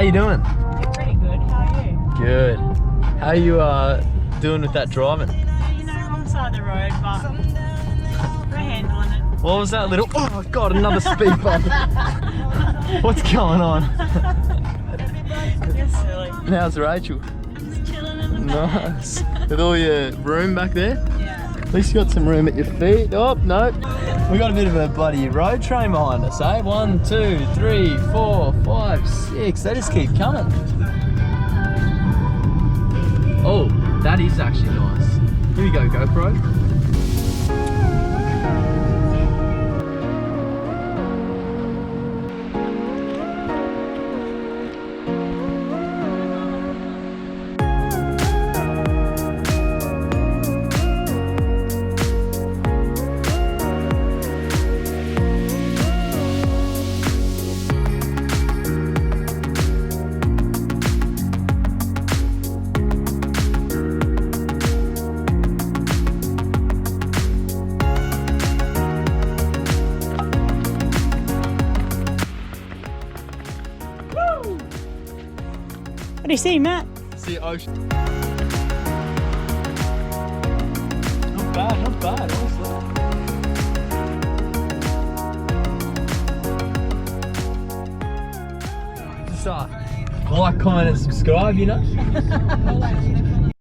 you doing? Yeah, pretty good. How are you? Good. How are you doing with that driving? You know, wrong side of the road, but we're handling it. What was that little... Oh God, another speed bump. What's going on? You're silly. How's Rachel? Just chilling in the back. Nice. With all your room back there? Yeah. At least you got some room at your feet. Oh, no. We got a bit of a bloody road train behind us, eh? 1, 2, 3, 4, 5, 6. They just keep coming. Oh, that is actually nice. Here we go, GoPro. What do you see, Matt? See ocean. Not bad, honestly. Just like, comment and subscribe, you know?